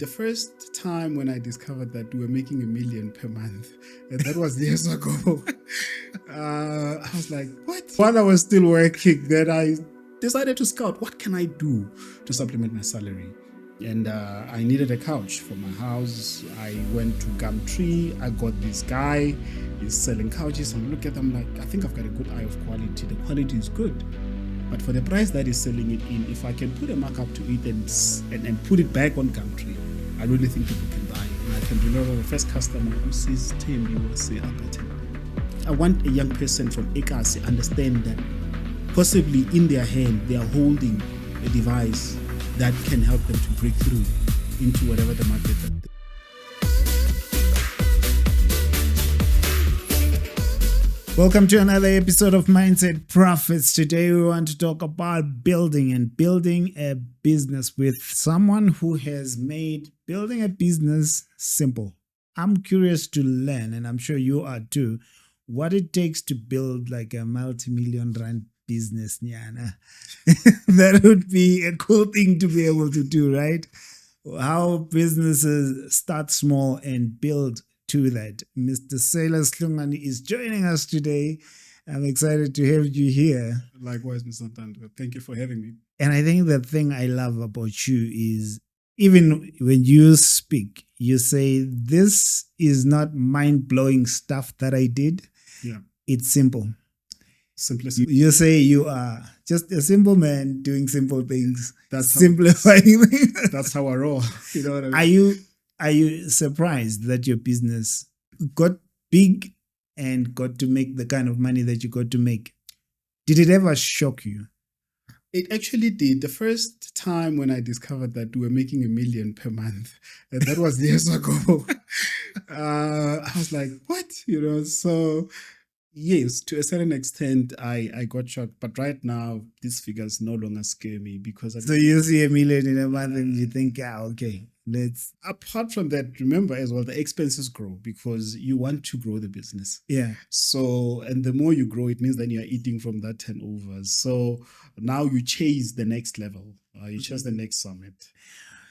The first time when I discovered that we were making $1 million per month, and that was years ago, I was like, what? While I was still working, then I decided to scout, what can I do to supplement my salary? And I needed a couch for my house. I went to Gumtree. I got this guy. He's selling couches. And look at them like, I think I've got a good eye of quality. The quality is good. But for the price that he's selling it in, if I can put a markup to it and put it back on Gumtree, I really think people can buy it. And I can remember the first customer who sees Tim, he will say, I want a young person from Ekasi understand that possibly in their hand, they are holding a device that can help them to break through into whatever the market that Welcome to another episode of Mindset Profits. Today we want to talk about building a business with someone who has made building a business simple. I'm curious to learn, and I'm sure you are too, what it takes to build like a multi-million rand business. Nyana. That would be a cool thing to be able to do, right? How businesses start small and build to that. Mr. Sillas Hlongwane is joining us today. I'm excited to have you here. Likewise, Mr. Ntando. Thank you for having me. And I think the thing I love about you is even when you speak, you say, this is not mind-blowing stuff that I did. Yeah. It's simple. Simplicity. You say you are just a simple man doing simple things. That's simplifying things. That's how I roll. You know what I mean? Are you surprised that your business got big and got to make the kind of money that you got to make? Did it ever shock you? It actually did. The first time when I discovered that we were making $1 million per month, and that was years ago, I was like, what? You know, so yes, to a certain extent, I got shocked. But right now, these figures no longer scare me because... So you see $1 million in a month and you think, okay, let's... Apart from that, remember as well, the expenses grow because you want to grow the business. Yeah. So, and the more you grow, it means then you're eating from that turnover. So now you chase the next level. You chase the next summit.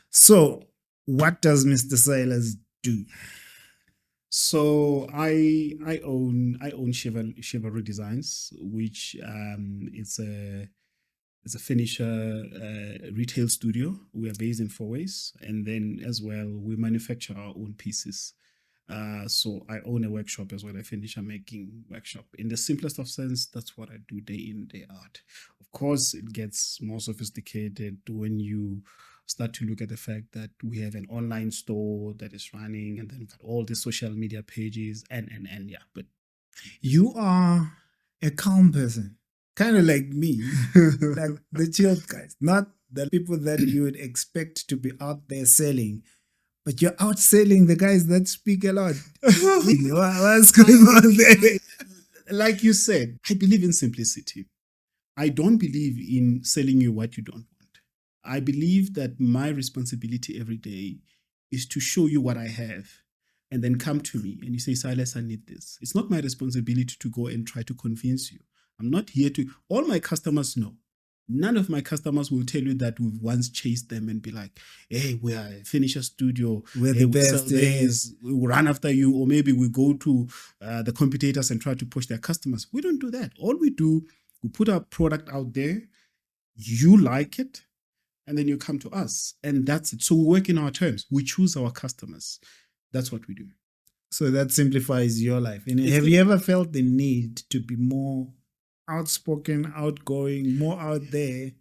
So what does Mr. Sillas do? So I own Chivalry Designs, which it's a finisher retail studio. We are based in Fourways, and then as well we manufacture our own pieces. So I own a workshop as well, a finisher making workshop. In the simplest of sense, that's what I do day in, day out. Of course, it gets more sophisticated when you start to look at the fact that we have an online store that is running, and then we've got all the social media pages and yeah. But you are a calm person, kind of like me, like the chilled guys, not the people that you would expect to be out there selling. But you're out selling the guys that speak a lot. What's going on there? Like you said, I believe in simplicity. I don't believe in selling you what you don't want. I believe that my responsibility every day is to show you what I have and then come to me and you say, Sillas, I need this. It's not my responsibility to go and try to convince you. I'm not here to... All my customers know. None of my customers will tell you that we've once chased them and be like, hey, we are a finisher studio. We're the best. We will run after you, or maybe we go to the competitors and try to push their customers. We don't do that. All we do, we put our product out there, you like it, and then you come to us. And that's it. So we work in our terms. We choose our customers. That's what we do. So that simplifies your life. And have you ever felt the need to be more outspoken, outgoing, more out there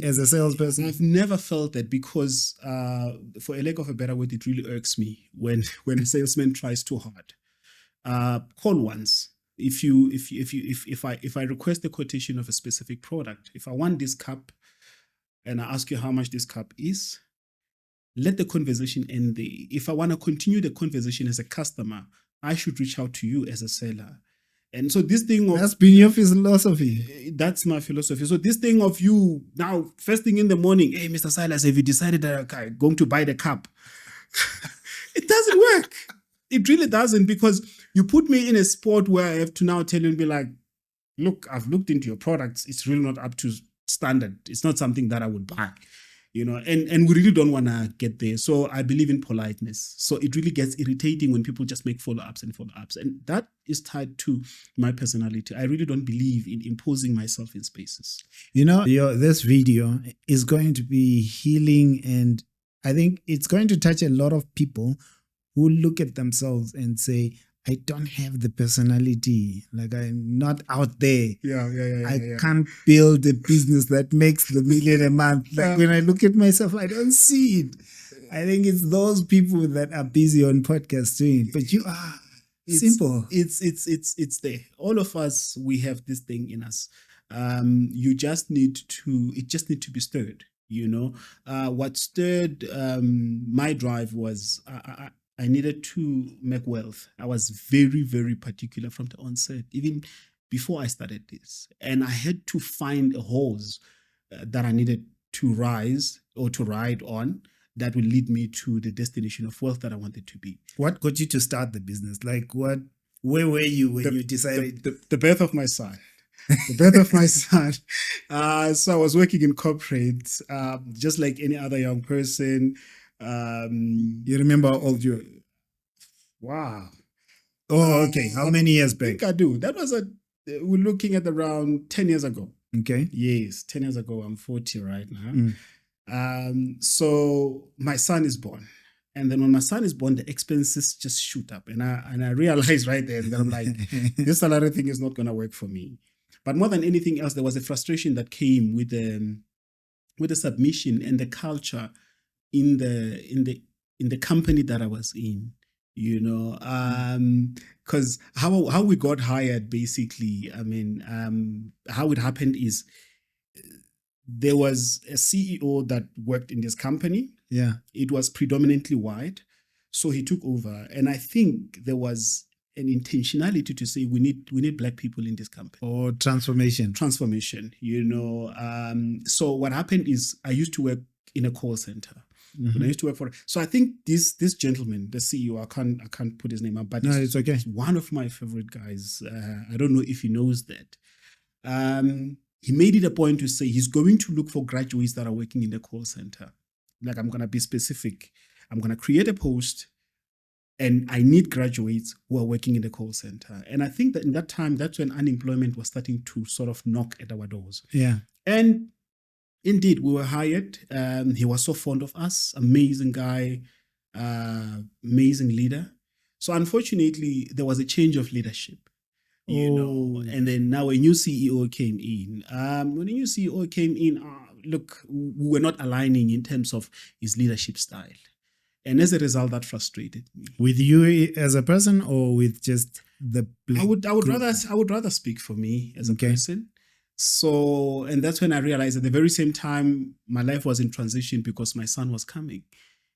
as a salesperson? I've never felt that because, for a lack of a better word, it really irks me when a salesman tries too hard. Call once. If I request a quotation of a specific product, if I want this cup and I ask you how much this cup is, let the conversation end there. If I want to continue the conversation as a customer, I should reach out to you as a seller. And so this thing of... That's been your philosophy. That's my philosophy. So this thing of you now, first thing in the morning, hey, Mr. Sillas, have you decided that I'm going to buy the cup? It doesn't work. It really doesn't, because you put me in a spot where I have to now tell you and be like, look, I've looked into your products. It's really not up to standard. It's not something that I would buy. and we really don't want to get there. So I believe in politeness. So it really gets irritating when people just make follow-ups and follow-ups. And that is tied to my personality. I really don't believe in imposing myself in spaces. This video is going to be healing, and I think it's going to touch a lot of people who look at themselves and say, I don't have the personality. Like, I'm not out there. I can't build a business that makes the $1 million a month. Like, when I look at myself, I don't see it. I think it's those people that are busy on podcasts doing it. But you are simple. It's there. All of us, we have this thing in us. It just need to be stirred. What stirred my drive was I needed to make wealth. I was very, very particular from the onset, even before I started this. And I had to find a horse that I needed to rise or to ride on that will lead me to the destination of wealth that I wanted to be. What got you to start the business? Like, where were you when you decided? The birth of my son. The birth of my son. So I was working in corporate, just like any other young person. You remember how old you were? Wow. Oh, okay. How many years back? I think I do. That was we're looking at around 10 years ago. Okay. Yes, 10 years ago. I'm 40 right now. So my son is born. And then when my son is born, the expenses just shoot up. And I realized right there that I'm like, this salary thing is not going to work for me. But more than anything else, there was a frustration that came with the submission and the culture in the company that I was in, because how we got hired, basically, how it happened is there was a CEO that worked in this company. Yeah. It was predominantly white. So he took over. And I think there was an intentionality to say we need black people in this company. Or transformation. So what happened is I used to work in a call center. When I used to work for, so I think this gentleman, the CEO, I can't put his name up, but it's okay. He's one of my favorite guys. I don't know if he knows that. He made it a point to say he's going to look for graduates that are working in the call center. Like, I'm gonna be specific. I'm gonna create a post, and I need graduates who are working in the call center. And I think that in that time, that's when unemployment was starting to sort of knock at our doors. Yeah. And indeed, we were hired. He was so fond of us, amazing guy, amazing leader. So unfortunately, there was a change of leadership, and then now a new CEO came in. When a new CEO came in, look, we were not aligning in terms of his leadership style. And as a result, that frustrated me. With you as a person, or with just the I would rather speak for me as a person. So, and that's when I realized at the very same time, my life was in transition because my son was coming.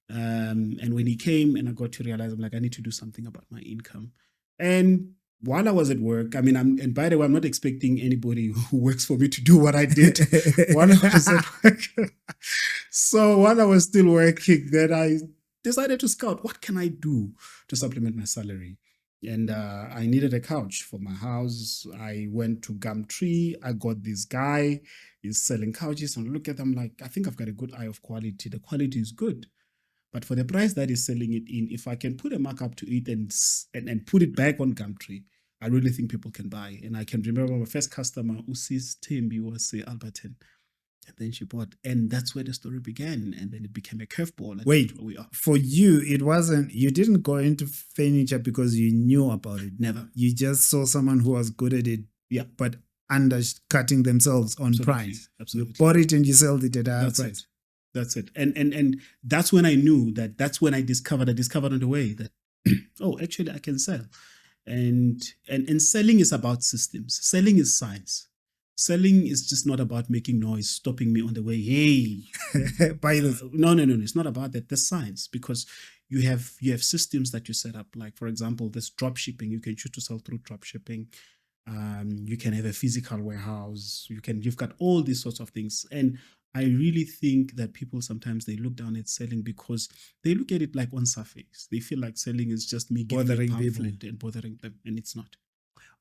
And when he came and I got to realize, I'm like, I need to do something about my income. And while I was at work, and by the way, I'm not expecting anybody who works for me to do what I did while I was at work. So while I was still working, then I decided to scout, what can I do to supplement my salary? And I needed a couch for my house. I went to Gumtree. I got this guy. He's selling couches. And I look at them like, I think I've got a good eye of quality. The quality is good. But for the price that he's selling it in, if I can put a markup to it and put it back on Gumtree, I really think people can buy. And I can remember my first customer, Usis Timbi, was Alberton. And then she bought, and that's where the story began. And then it became a curveball. Wait, for you, you didn't go into furniture because you knew about it. Never. You just saw someone who was good at it, yeah, but undercutting themselves on price. Absolutely. You bought it and you sold it at a higher price. That's it. And that's when I knew that's when I discovered on the way that, oh, actually I can sell. And selling is about systems. Selling is science. Selling is just not about making noise, stopping me on the way. Hey, buy this. No. It's not about that. There's science, because you have systems that you set up. Like, for example, this drop shipping. You can choose to sell through drop shipping. You can have a physical warehouse. You've got all these sorts of things. And I really think that people sometimes they look down at selling because they look at it like on surface. They feel like selling is just me giving a pamphlet and bothering them, and it's not.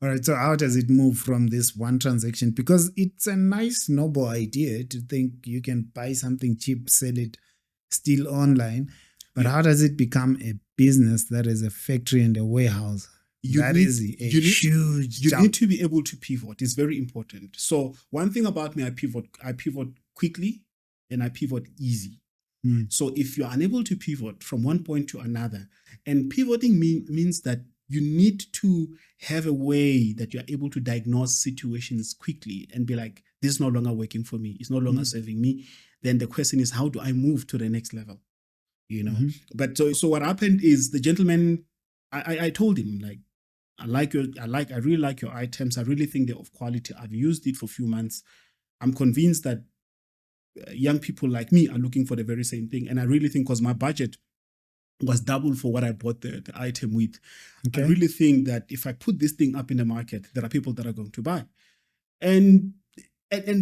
All right. So how does it move from this one transaction? Because it's a nice, noble idea to think you can buy something cheap, sell it still online. But how does it become a business that is a factory and a warehouse? That is a huge You jump. need to be able to pivot. It's very important. So one thing about me, I pivot quickly and I pivot easy. So if you're unable to pivot from one point to another, and pivoting means that you need to have a way that you're able to diagnose situations quickly and be like, this is no longer working for me. It's no longer serving me. Then the question is, how do I move to the next level? You know, but so what happened is the gentleman, I told him, like, I really like your items. I really think they're of quality. I've used it for a few months. I'm convinced that young people like me are looking for the very same thing. And I really think, because my budget was double for what I bought the item with, I really think that if I put this thing up in the market, there are people that are going to buy. And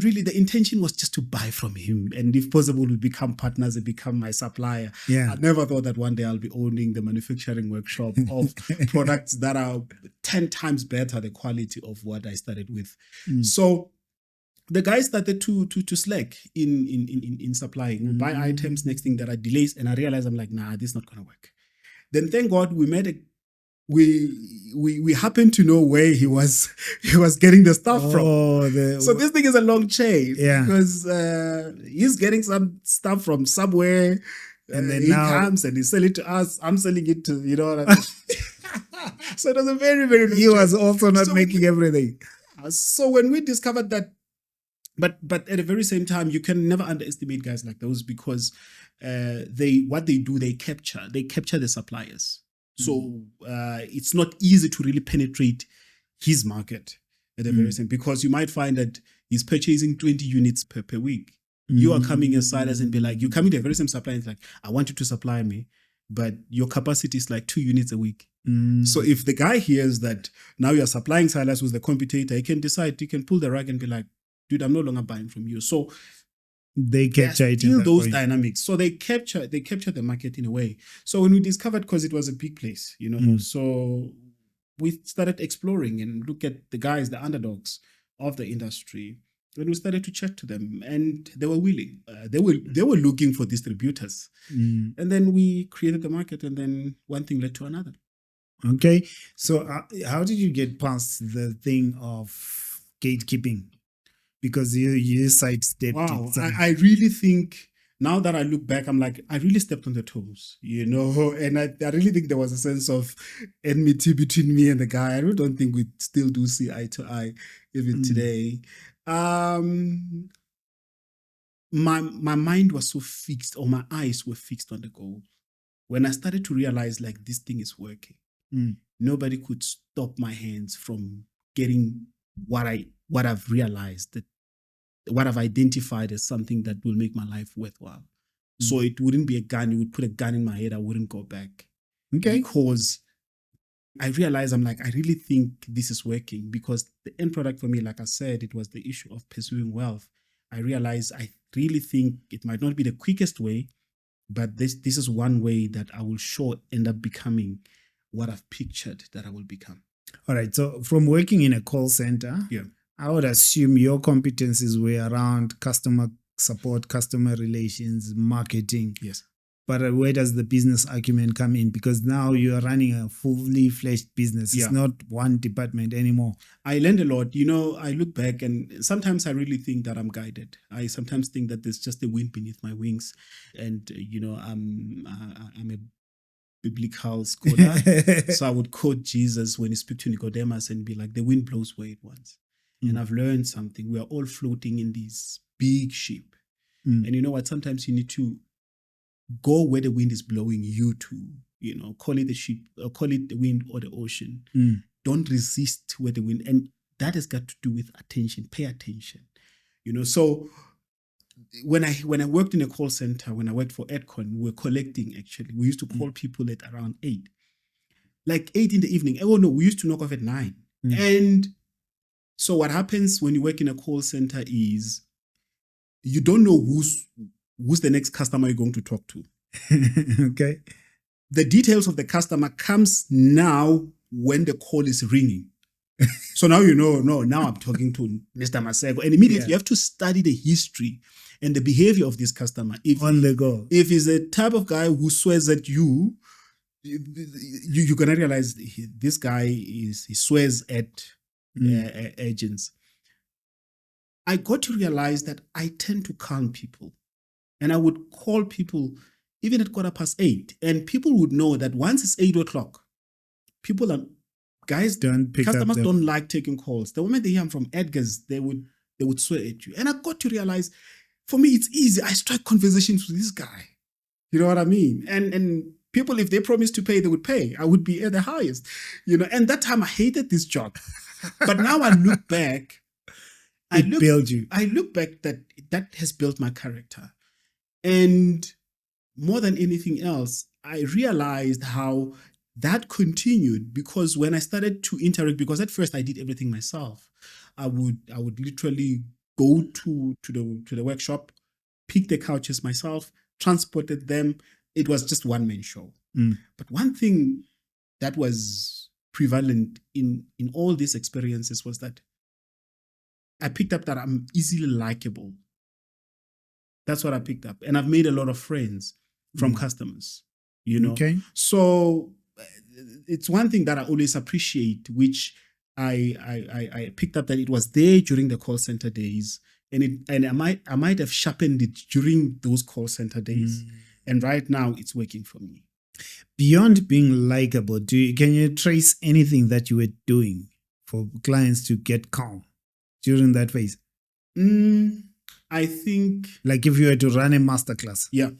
really the intention was just to buy from him, and if possible we become partners and become my supplier. I never thought that one day I'll be owning the manufacturing workshop of products that are 10 times better the quality of what I started with. So the guy started to slack in supplying. We buy items, next thing there are delays, and I realized, I'm like, nah, this is not gonna work. Then thank God we happened to know where he was getting the stuff from. So this thing is a long chain, because he's getting some stuff from somewhere, and then he comes and he sell it to us. I'm selling it to, you know what I mean? So it was a very, very long He was also not making everything. So when we discovered that, but at the very same time, you can never underestimate guys like those, because they capture the suppliers. So it's not easy to really penetrate his market at the very same, because you might find that he's purchasing 20 units per week. You are coming as Sillas and be like, you come to the very same supplier, it's like, I want you to supply me, but your capacity is like 2 units a week. So if the guy hears that now you're supplying Sillas, who's the competitor, he can decide, he can pull the rug and be like, dude, I'm no longer buying from you. So they capture it in those dynamics. So they capture the market in a way. So when we discovered, because it was a big place, you know, so we started exploring and look at the guys, the underdogs of the industry, and we started to chat to them, and they were willing. They were looking for distributors, and then we created the market, and then one thing led to another. Okay, so how did you get past the thing of gatekeeping? Because you sidestepped it. I really think, now that I look back, I'm like, I really stepped on the toes, you know, and I really think there was a sense of enmity between me and the guy. I really don't think we still do see eye to eye even today. My mind was so fixed, or my eyes were fixed on the goal. When I started to realize, like, this thing is working, nobody could stop my hands from getting what I've realized, that what I've identified as something that will make my life worthwhile. So it wouldn't be a gun. You would put a gun in my head, I wouldn't go back. Okay. Because I realized, I'm like, I really think this is working, because the end product for me, like I said, it was the issue of pursuing wealth. I realized I really think it might not be the quickest way, but this is one way that I will sure end up becoming what I've pictured that I will become. All right. So from working in a call center, I would assume your competencies were around customer support, customer relations, marketing. Yes. But where does the business acumen come in? Because now you are running a fully fledged business. It's not one department anymore. I learned a lot. You know, I look back and sometimes I really think that I'm guided. I sometimes think that there's just a wind beneath my wings. And, you know, I'm a biblical scholar. So I would quote Jesus when he spoke to Nicodemus and be like, the wind blows where it wants. And I've learned something. We are all floating in these big ship. And you know what? Sometimes you need to go where the wind is blowing you to, you know, call it the ship, or call it the wind or the ocean. Don't resist where the wind, and that has got to do with attention. Pay attention, you know. So when I worked in a call center, when I worked for Edcon, we were collecting, actually. We used to call people at around 8. Like 8 in the evening. Oh no, we used to knock off at 9. And so what happens when you work in a call center is you don't know who's the next customer you're going to talk to. Okay. The details of the customer comes now when the call is ringing. So now you know, no, now I'm talking to Mr. Masego. And immediately Yeah. you have to study the history and the behavior of this customer. On the go. If he's the type of guy who swears at you, you're gonna realize this guy he swears at agents. I got to realize that I tend to calm people, and I would call people even at 8:15, and people would know that once it's 8 o'clock, guys Don't pick up customers the- don't like taking calls. The moment they hear I'm from Edgar's, they would swear at you, and I got to realize, for me, it's easy. I strike conversations with this guy. You know what I mean? And people, if they promise to pay, they would pay. I would be at the highest, and that time I hated this job. But now I look back, build you. I look back that has built my character. And more than anything else, I realized how that continued, because when I started to interact, because at first I did everything myself. I would literally go to the workshop, pick the couches myself, transported them. It was just one-man show. But one thing that was prevalent in all these experiences was that I picked up that I'm easily likable. That's what I picked up. And I've made a lot of friends from customers, Okay. So it's one thing that I always appreciate, which I picked up that it was there during the call center days, and I might have sharpened it during those call center days. And right now it's working for me. Beyond being likable, can you trace anything that you were doing for clients to get calm during that phase? I think, like if you were to run a masterclass, yeah,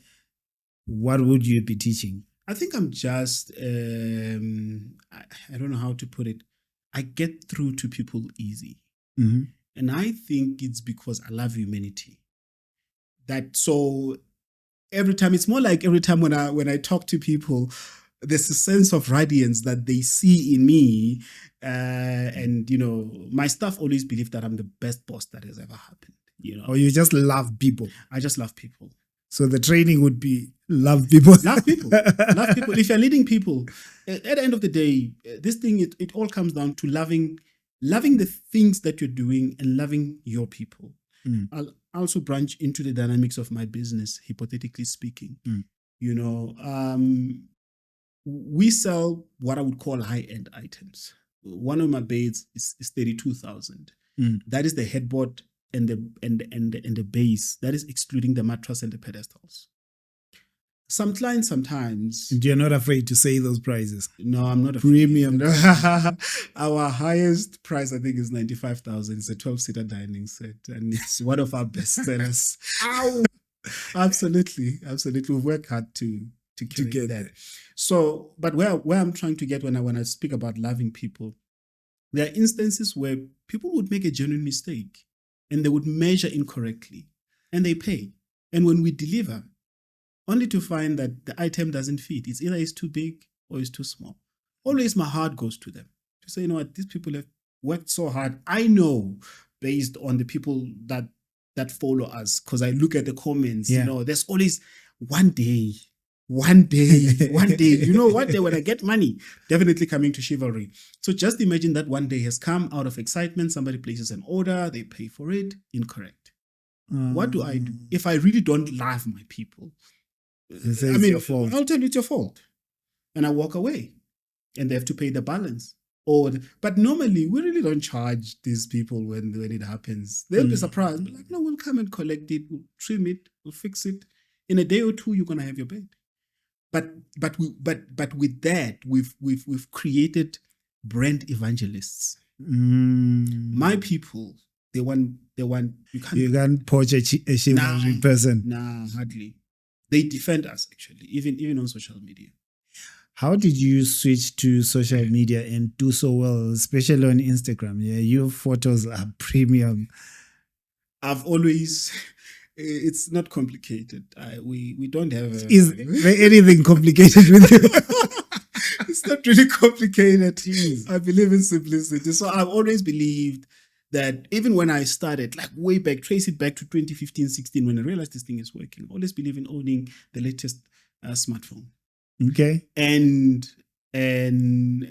what would you be teaching? I think I'm just I don't know how to put it. I get through to people easy, and I think it's because I love humanity. So every time, it's more like every time when I talk to people, there's a sense of radiance that they see in me, and my staff always believe that I'm the best boss that has ever happened. Or you just love people? I just love people. So the training would be love people. Love people. Love people. If you're leading people, at the end of the day, this thing, it all comes down to loving the things that you're doing and loving your people. I'll also branch into the dynamics of my business, hypothetically speaking. We sell what I would call high-end items. One of my beds is 32,000. That is the headboard and the base. That is excluding the mattress and the pedestals. Some clients sometimes... And you're not afraid to say those prices? No, I'm not afraid. Premium. Our highest price, I think, is 95,000. It's a 12-seater dining set, and it's one of our best sellers. Ow! Absolutely. We've worked hard to get that. So, but where I'm trying to get when I speak about loving people, there are instances where people would make a genuine mistake and they would measure incorrectly and they pay. And when we deliver, only to find that the item doesn't fit. It's either it's too big or it's too small. Always my heart goes to them to say, what, these people have worked so hard. I know, based on the people that follow us, because I look at the comments, there's always one day, one day, one day when I get money, definitely coming to Chivalry. So just imagine that one day has come out of excitement. Somebody places an order, they pay for it, incorrect. What do I do? If I really don't love my people, your fault. I'll tell you it's your fault. And I walk away and they have to pay the balance. But normally we really don't charge these people when it happens. They'll be surprised. But no, we'll come and collect it, we'll trim it, we'll fix it. In a day or two, you're gonna have your bed. But with that, we've created brand evangelists. My people, they want you can't poach a chivalry person. Nah, hardly. They defend us, actually, even on social media. How did you switch to social media and do so well, especially on Instagram? Yeah, your photos are premium. I've always... It's not complicated. We don't have... Is there anything complicated with you? It's not really complicated. Jeez. I believe in simplicity. So I've always believed that even when I started, like way back, trace it back to 2015, 16, when I realized this thing is working, I always believe in owning the latest smartphone. Okay. And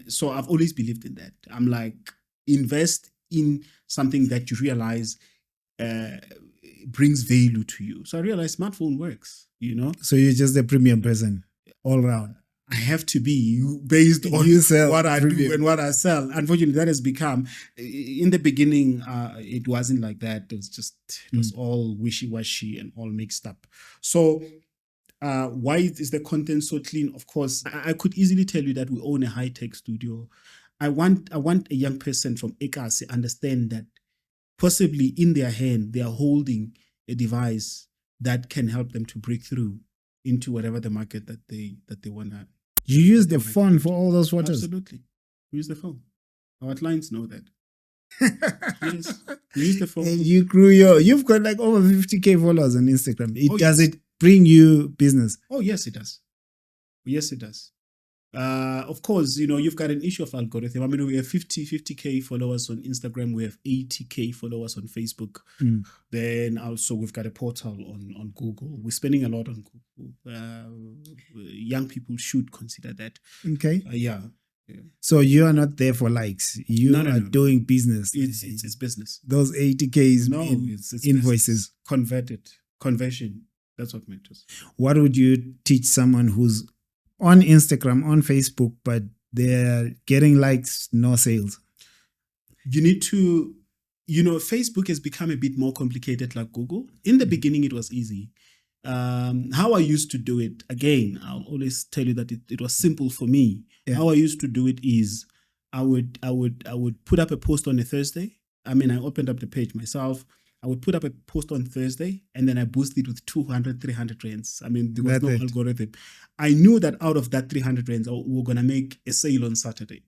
so I've always believed in that. I'm like, invest in something that you realize brings value to you. So I realized smartphone works, So you're just a premium person all around. I have to be based on what I do and what I sell. Unfortunately, that has become, in the beginning, it wasn't like that. It was all wishy-washy and all mixed up. So why is the content so clean? Of course, I could easily tell you that we own a high-tech studio. I want a young person from Ekasi understand that possibly in their hand, they are holding a device that can help them to break through into whatever the market that they want to. You use the phone for all those photos? Absolutely. We use the phone. Our clients know that. Yes. We use the phone. And you've got like over 50K followers on Instagram. Does it bring you business? Oh, yes, it does. Yes, it does. Of course, you've got an issue of algorithm. I mean, we have 50K followers on Instagram. We have 80K followers on Facebook. Then also we've got a portal on Google. We're spending a lot on Google. Young people should consider that. Okay. Yeah. So you are not there for likes. You are doing business. It's business. Those 80Ks it's invoices. Business. Conversion. That's what matters. What would you teach someone who's on Instagram, on Facebook, but they're getting likes, no sales? You need to, Facebook has become a bit more complicated like Google. In the beginning, it was easy. How I used to do it, again, I'll always tell you that it was simple for me. Yeah. How I used to do it is I would put up a post on a Thursday. I mean, I opened up the page myself. I would put up a post on Thursday and then I boost it with 200, 300 rands. I mean, there was no algorithm. I knew that out of that 300 rands, we were going to make a sale on Saturday.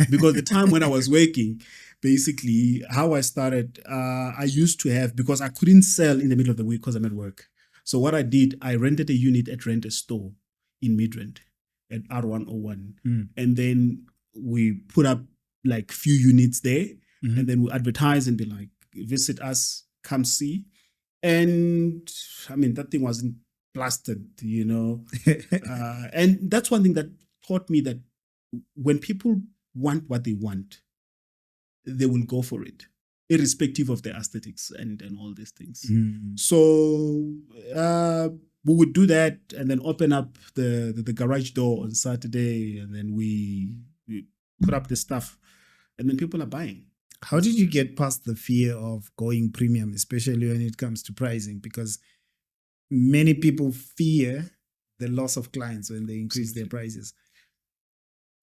Because the time when I was working, basically, how I started, I used to have, because I couldn't sell in the middle of the week because I'm at work. So what I did, I rented a unit at Rent a Store in Midrand at R101. And then we put up like few units there. And then we advertise and be like, visit us, come see. And I mean, that thing wasn't plastered, and that's one thing that taught me that when people want what they want, they will go for it, irrespective of the aesthetics and all these things. So we would do that and then open up the garage door on Saturday, and then we put up the stuff, and then people are buying. How did you get past the fear of going premium, especially when it comes to pricing? Because many people fear the loss of clients when they increase their prices.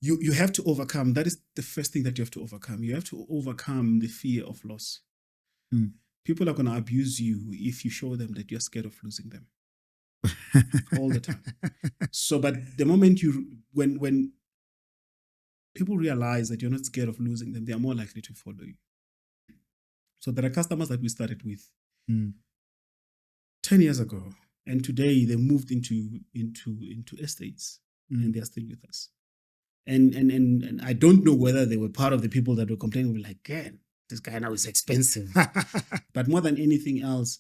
You have to overcome. That is the first thing that you have to overcome. You have to overcome the fear of loss. People are going to abuse you if you show them that you're scared of losing them all the time. So, but the moment when people realize that you're not scared of losing them, they are more likely to follow you. So there are customers that we started with 10 years ago, and today they moved into estates, and they're still with us. And I don't know whether they were part of the people that were complaining, like, "Man, this guy now is expensive." But more than anything else,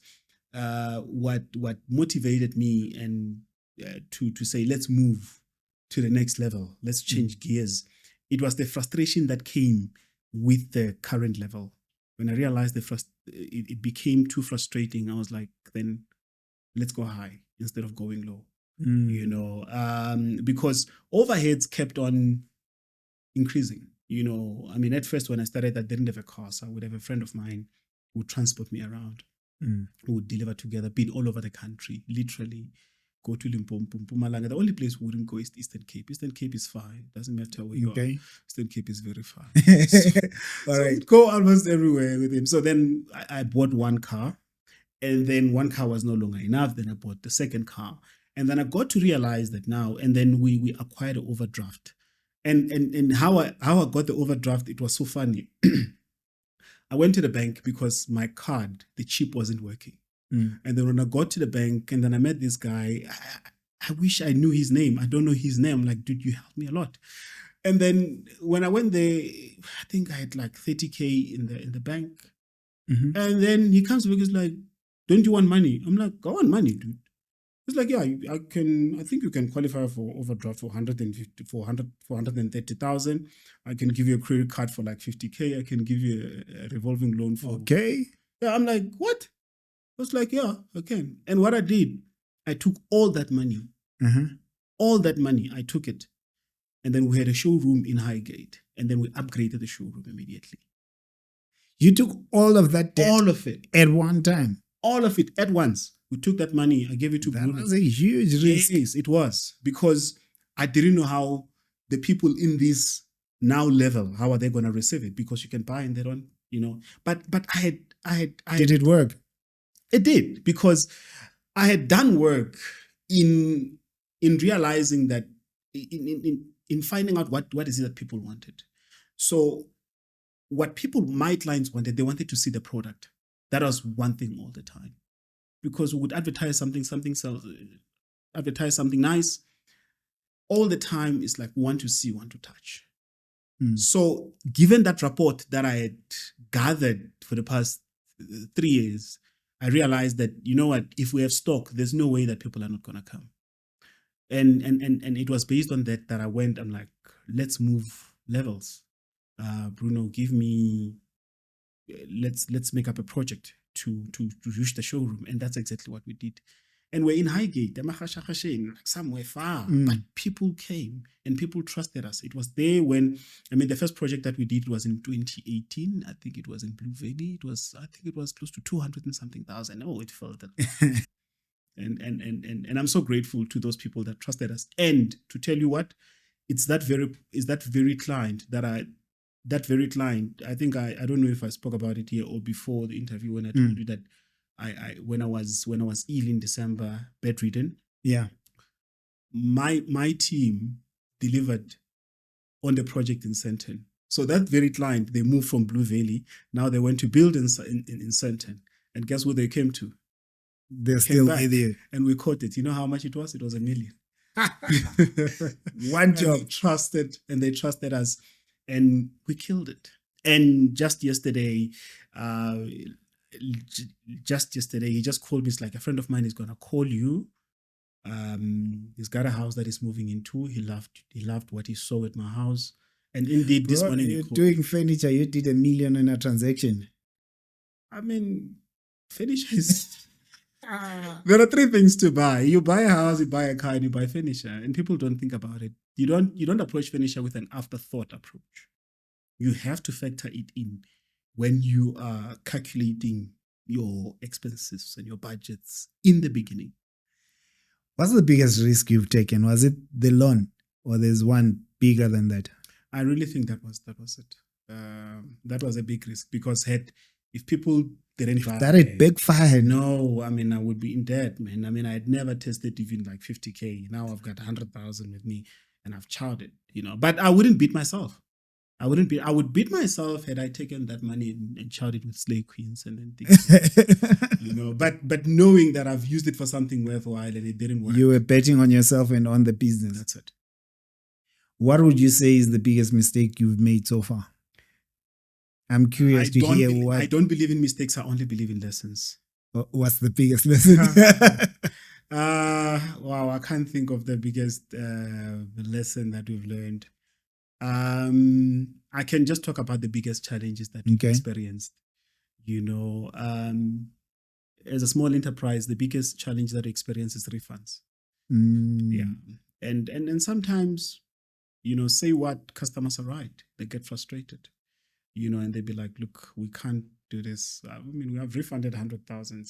what motivated me and to say, let's move to the next level, let's change gears. It was the frustration that came with the current level. When I realized it became too frustrating, I was like, then let's go high instead of going low. Because overheads kept on increasing. I mean, at first when I started, I didn't have a car, so I would have a friend of mine who would transport me around, who would deliver together, been all over the country, literally. Go to Limpopo, Mpumalanga. The only place we wouldn't go is Eastern Cape. Eastern Cape is far. It doesn't matter where you are. Eastern Cape is very far. So right. Go almost everywhere with him. So then I bought one car, and then one car was no longer enough. Then I bought the second car. And then I got to realize that now, and then we acquired an overdraft. And how I got the overdraft, it was so funny. I went to the bank because my card, the chip wasn't working. And then when I got to the bank and then I met this guy, I wish I knew his name. I don't know his name. I'm like, dude, you helped me a lot. And then when I went there, I think I had like 30K in the bank. And then he comes back, he's like, don't you want money? I'm like, I want money, dude. It's like, yeah, I think you can qualify for overdraft for 150, 400, 430,000. I can give you a credit card for like 50K. I can give you a revolving loan for. Okay. Yeah, I'm like, what? I was like, yeah, I can. And what I did, I took all that money. All that money, I took it. And then we had a showroom in Highgate. And then we upgraded the showroom immediately. You took all of that debt All of it. at one time. All of it at once. We took that money. I gave it to That Bruno. was a huge risk. Yes, it was. Because I didn't know how the people in this now level, how are they going to receive it? Because you can buy and they don't, But I had. Did it work? It did, because I had done work in realizing that, in finding out what is it that people wanted. So what my clients wanted, they wanted to see the product. That was one thing all the time, because we would advertise something sells, advertise something nice. All the time, it's like want to see, want to touch. So given that report that I had gathered for the past 3 years, I realized that, you know what, if we have stock, there's no way that people are not going to come. And it was based on that I went, I'm like, let's move levels. Bruno, give me, let's make up a project to reach the showroom. And that's exactly what we did. And we're in Highgate, like somewhere far, but people came and people trusted us. It was there when, the first project that we did was in 2018. I think it was in Blue Valley. I think it was close to 200 and something thousand. Oh, it felt that. and I'm so grateful to those people that trusted us. And to tell you what, it's that very client I think I don't know if I spoke about it here or before the interview when I told you that when I was ill in December, bedridden. Yeah. My team delivered on the project in Sandton. So that very client, they moved from Blue Valley. Now they went to build in Sandton. And guess what they came to? They're still with you. And we caught it. You know how much it was? It was $1 million. One job. They trusted us, and we killed it. And just yesterday, he just called me. It's like, a friend of mine is going to call you. He's got a house that he's moving into. He loved what he saw at my house. And indeed, this morning you're doing furniture. You did $1 million in a transaction. Furniture is... There are 3 things to buy. You buy a house, you buy a car, and you buy furniture. And people don't think about it. You don't approach furniture with an afterthought approach. You have to factor it in when you are calculating your expenses and your budgets in the beginning. What's the biggest risk you've taken? Was it the loan, or there's one bigger than that? I really think that was it. That was a big risk, because if people didn't buy, that it backfired. No, I would be in debt, man. I had never tested even like 50K. Now I've got 100,000 with me, and I've charted, But I wouldn't beat myself. I would beat myself had I taken that money and charted with slay queens and then things, But knowing that I've used it for something worthwhile and it didn't work. You were betting on yourself and on the business. That's it. What would you say is the biggest mistake you've made so far? I'm curious to hear what. I don't believe in mistakes. I only believe in lessons. What's the biggest lesson? Wow, I can't think of the biggest lesson that we've learned. I can just talk about the biggest challenges that we've experienced. As a small enterprise, the biggest challenge that we experience is refunds. Yeah, and sometimes, say what, customers are right. They get frustrated. And they'd be like, look, we can't do this. We have refunded 100,000.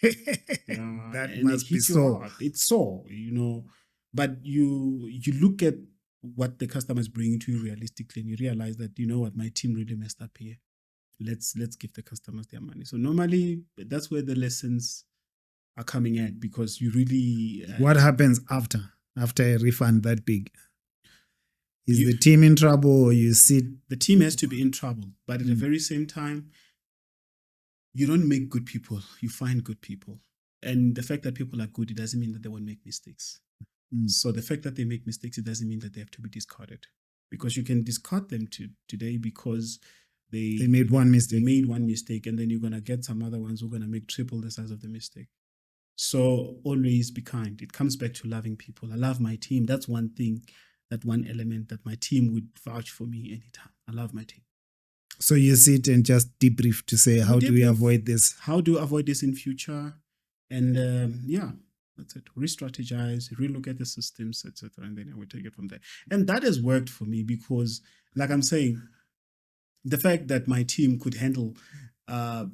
That must be so. It's so, but you look at what the customer is bringing to you realistically, and you realize that, what, my team really messed up here. Let's give the customers their money. So normally that's where the lessons are coming at, because you really... what happens after a refund that big? Is the team in trouble, or you see? The team has to be in trouble, but at the very same time, you don't make good people, you find good people. And the fact that people are good, it doesn't mean that they won't make mistakes. So the fact that they make mistakes, it doesn't mean that they have to be discarded, because you can discard them today because they made one mistake. They made one mistake, and then you're going to get some other ones who are going to make triple the size of the mistake. So always be kind. It comes back to loving people. I love my team. That's one thing, that one element that my team would vouch for me anytime. I love my team. So you sit and just debrief to say, how do we debrief. avoid this? How do I avoid this in future? And that's it. Re-strategize, relook at the systems, etc. And then we take it from there. And that has worked for me because, like I'm saying, the fact that my team could handle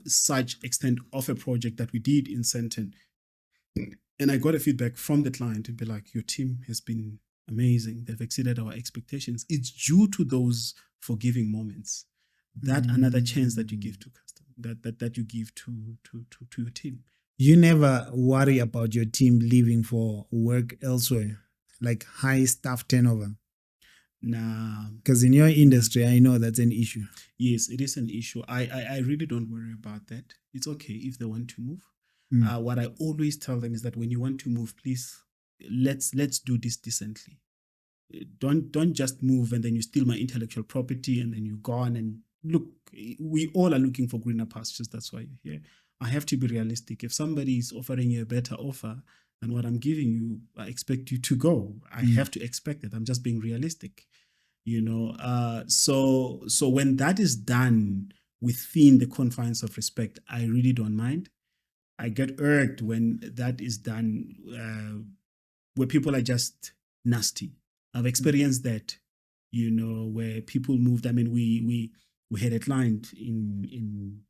such extent of a project that we did in Senton, and I got a feedback from the client to be like, your team has been amazing. They've exceeded our expectations. It's due to those forgiving moments. That another chance that you give to customers, that you give to your team. You never worry about your team leaving for work elsewhere, like high staff turnover? Nah. Because in your industry, I know that's an issue. Yes, it is an issue. I really don't worry about that. It's okay if they want to move. What I always tell them is that when you want to move, please, let's do this decently. Don't just move and then you steal my intellectual property and then you're gone. And look, we all are looking for greener pastures. That's why you're here. I have to be realistic. If somebody is offering you a better offer than what I'm giving you, I expect you to go. I have to expect it. I'm just being realistic, So when that is done within the confines of respect, I really don't mind. I get irked when that is done where people are just nasty. I've experienced that, where people moved. I mean, we had a client in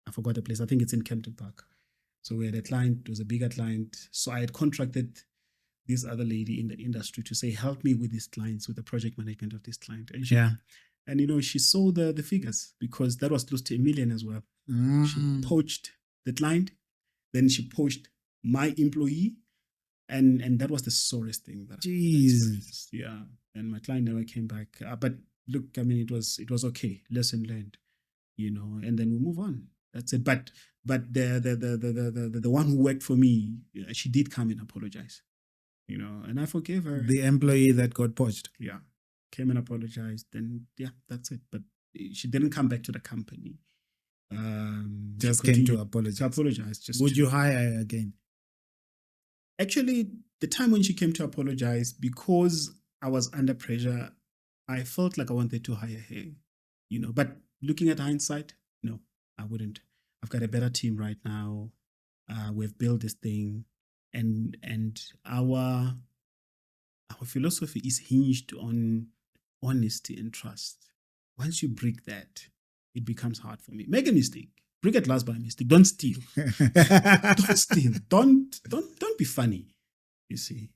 I forgot the place. I think it's in Kempton Park. So we had a client. It was a bigger client. So I had contracted this other lady in the industry to say, help me with these clients, with the project management of this client. And she saw the figures because that was close to $1 million as well. She poached the client, then she poached my employee, and that was the sorest thing that I experienced. Yeah, and my client never came back. But look, I mean, it was okay, lesson learned, and then we move on. That's it. But the one who worked for me, she did come and apologize, and I forgave her. The employee that got poached. Yeah, came and apologized. Then that's it. But she didn't come back to the company. Just came to apologize. Would you hire her again? Actually, the time when she came to apologize, because I was under pressure, I felt like I wanted to hire her, but looking at hindsight, no, I wouldn't. I've got a better team right now. We've built this thing, and our philosophy is hinged on honesty and trust. Once you break that, it becomes hard for me. Make a mistake. Break a glass by mistake. Don't steal. Don't steal. Don't be funny. You see.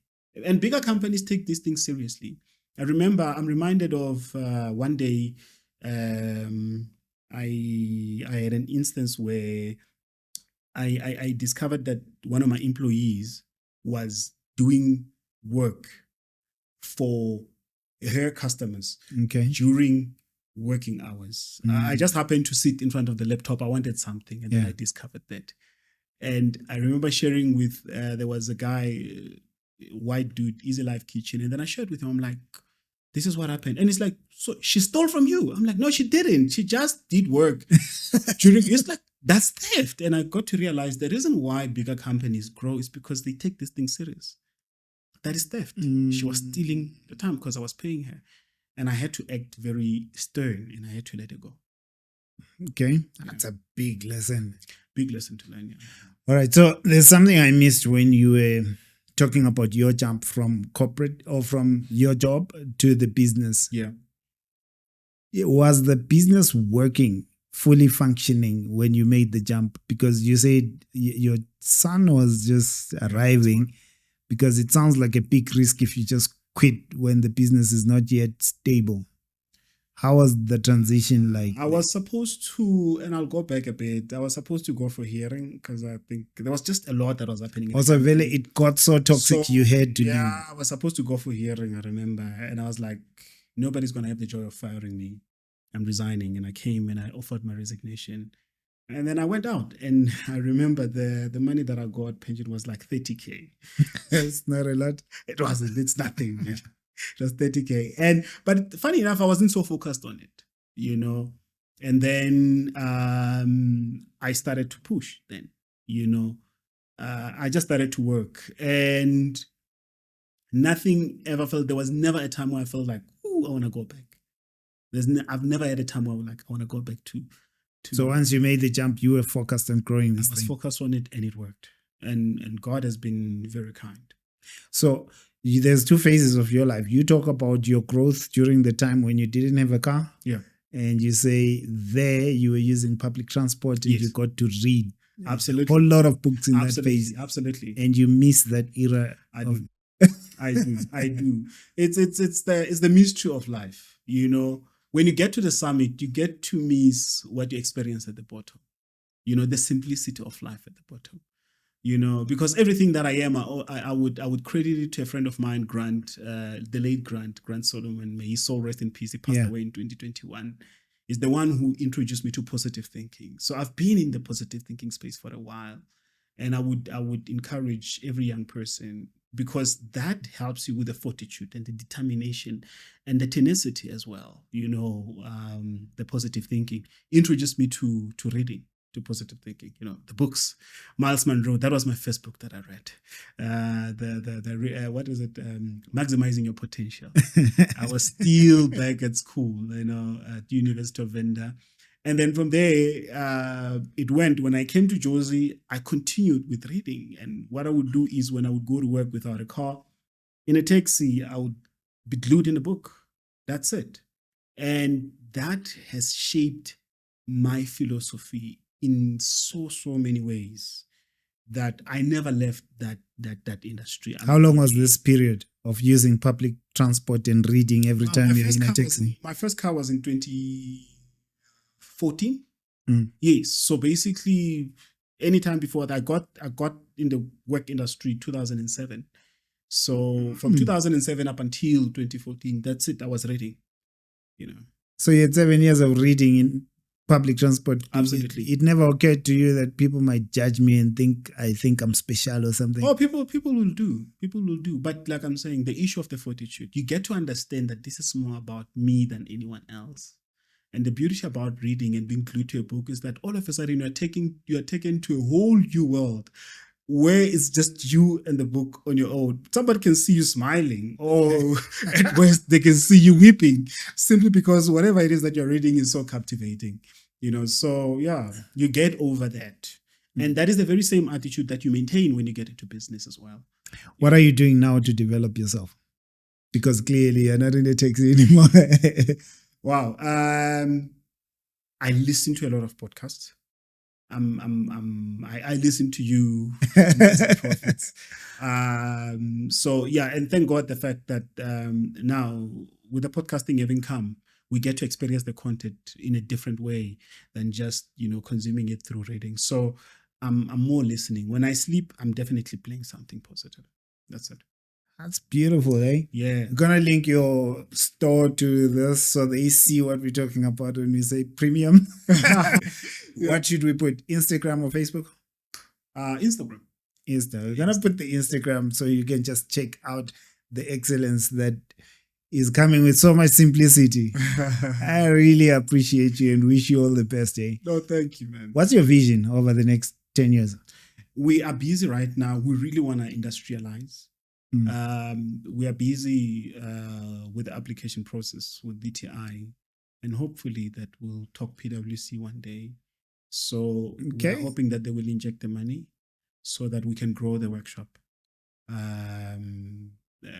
And bigger companies take these things seriously. I'm reminded of one day I had an instance where I discovered that one of my employees was doing work for her customers during working hours. I just happened to sit in front of the laptop. I wanted something, and then I discovered that. And I remember sharing with there was a guy, white dude, Easy Life Kitchen, and then I shared with him. I'm like, this is what happened. And it's like, so she stole from you. I'm like, no, she didn't. She just did work during. It's like, that's theft. And I got to realize the reason why bigger companies grow is because they take this thing serious. That is theft. She was stealing the time because I was paying her. And I had to act very stern, and I had to let it go. Okay. That's a big lesson. Big lesson to learn, yeah. All right. So there's something I missed when you were talking about your jump from corporate or from your job to the business. Yeah. Was the business working, fully functioning when you made the jump? Because you said your son was just arriving, because it sounds like a big risk if you just quit when the business is not yet stable. How was the transition like? I was supposed to, and I'll go back a bit, I was supposed to go for hearing because I think there was just a lot that was happening. Also, really, it got so toxic you had to leave. Yeah, I was supposed to go for hearing, I remember. And I was like, nobody's going to have the joy of firing me. I'm resigning. And I came and I offered my resignation. And then I went out, and I remember the money that I got pension was like 30K. It's not a lot. It wasn't. It's nothing. Yeah. It was 30K. But funny enough, I wasn't so focused on it, And then I started to push then, I just started to work, and nothing ever felt. There was never a time where I felt like, "Ooh, I want to go back." I've never had a time where I was like, "I want to go back to." So once you made the jump, you were focused on growing I this was thing. focused on it, and it worked. And God has been very kind. So there's two phases of your life. You talk about your growth during the time when you didn't have a car. Yeah. And you say there you were using public transport and Yes. you got to read Absolutely. a whole lot of books in Absolutely. that phase. Absolutely. And you miss that era. I do. I do. It's the mystery of life. You know, when you get to the summit, you get to miss what you experience at the bottom. You know, the simplicity of life at the bottom. You know, because everything that I am, I would credit it to a friend of mine, Grant, the late Grant Solomon. May his soul rest in peace. He passed away in 2021. Is the one who introduced me to positive thinking. So I've been in the positive thinking space for a while, and I would encourage every young person, because that helps you with the fortitude and the determination and the tenacity as well. You know, the positive thinking introduced me to reading, to positive thinking. You know, the books. Miles Monroe, that was my first book that I read. What is it? Maximizing Your Potential. I was still back at school, you know, at University of Venda. And then from there, it went. When I came to Josie, I continued with reading. And what I would do is, when I would go to work without a car, in a taxi, I would be glued in a book. That's it. And that has shaped my philosophy in so many ways, that I never left that industry. How long was this period of using public transport and reading every time you're in a taxi? My first car was in 2014. Yes. So basically, anytime before that, I got in the work industry 2007. So from 2007 up until 2014, that's it. I was reading, you know. So you had 7 years of reading in public transport. Absolutely. It never occurred to you that people might judge me and I think I'm special or something? Oh, people will do. People will do. But like I'm saying, the issue of the fortitude, you get to understand that this is more about me than anyone else. And the beauty about reading and being glued to a book is that all of a sudden you are taken to a whole new world, where it's just you and the book on your own. Somebody can see you smiling, or at worst they can see you weeping, simply because whatever it is that you're reading is so captivating. You know, so yeah, you get over that. And that is the very same attitude that you maintain when you get into business as well. What are you doing now to develop yourself? Because clearly you're not in a taxi anymore. Wow. I listen to a lot of podcasts. I listen to you, prophets. So yeah, and thank God the fact that now, with the podcasting having come, we get to experience the content in a different way than just, you know, consuming it through reading. So I'm more listening. When I sleep, I'm definitely playing something positive. That's it. That's beautiful, eh? Yeah. I'm gonna link your store to this so they see what we're talking about when we say premium. What should we put? Instagram or Facebook? Instagram. We're gonna put the Instagram so you can just check out the excellence that is coming with so much simplicity. I really appreciate you and wish you all the best, eh? No, thank you, man. What's your vision over the next 10 years? We are busy right now. We really want to industrialize. We are busy with the application process with VTI, and hopefully that will talk PwC one day. So we're hoping that they will inject the money so that we can grow the workshop.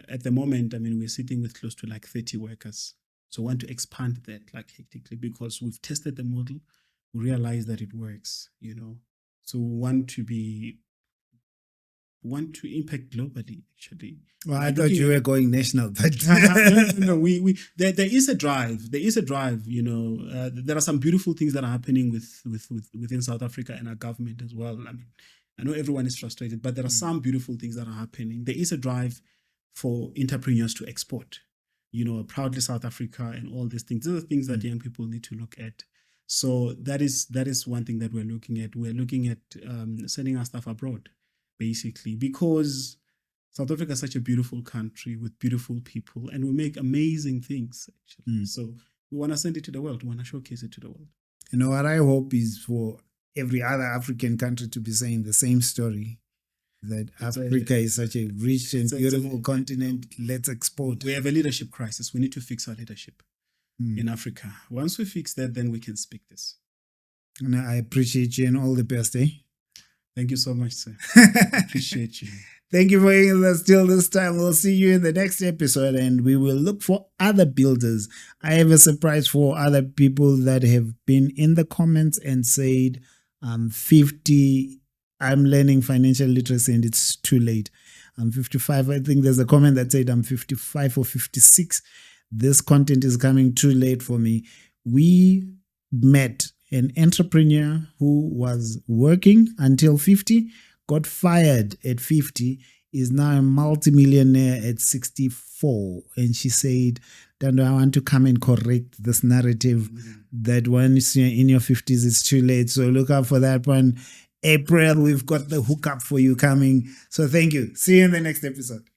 At the moment, I mean, we're sitting with close to like 30 workers. So we want to expand that like hectically, because we've tested the model. We realize that it works, you know. So we want to impact globally, actually. Well, I thought you were going national, but no, there is a drive. There is a drive, you know. There are some beautiful things that are happening within South Africa and our government as well. I mean, I know everyone is frustrated, but there are some beautiful things that are happening. There is a drive for entrepreneurs to export, you know, proudly South Africa and all these things. These are things that young people need to look at. So that is one thing that we're looking at. We're looking at sending our stuff abroad, basically, because South Africa is such a beautiful country with beautiful people, and we make amazing things, actually. So we want to send it to the world. We want to showcase it to the world. You know, what I hope is for every other African country to be saying the same story. that Africa is such a rich and beautiful continent. Let's export. We have a leadership crisis. We need to fix our leadership in Africa. Once we fix that, then we can speak this. And I appreciate you and all the best, eh? Thank you so much, sir. Appreciate you. Thank you for being with us till this time. We'll see you in the next episode, and we will look for other builders. I have a surprise for other people that have been in the comments and said, 50, I'm learning financial literacy and it's too late. I'm 55. I think there's a comment that said I'm 55 or 56. This content is coming too late for me. We met an entrepreneur who was working until 50, got fired at 50, is now a multimillionaire at 64. And she said, Dando, I want to come and correct this narrative that once you're in your 50s, it's too late. So look out for that one. April, we've got the hookup for you coming. So thank you. See you in the next episode.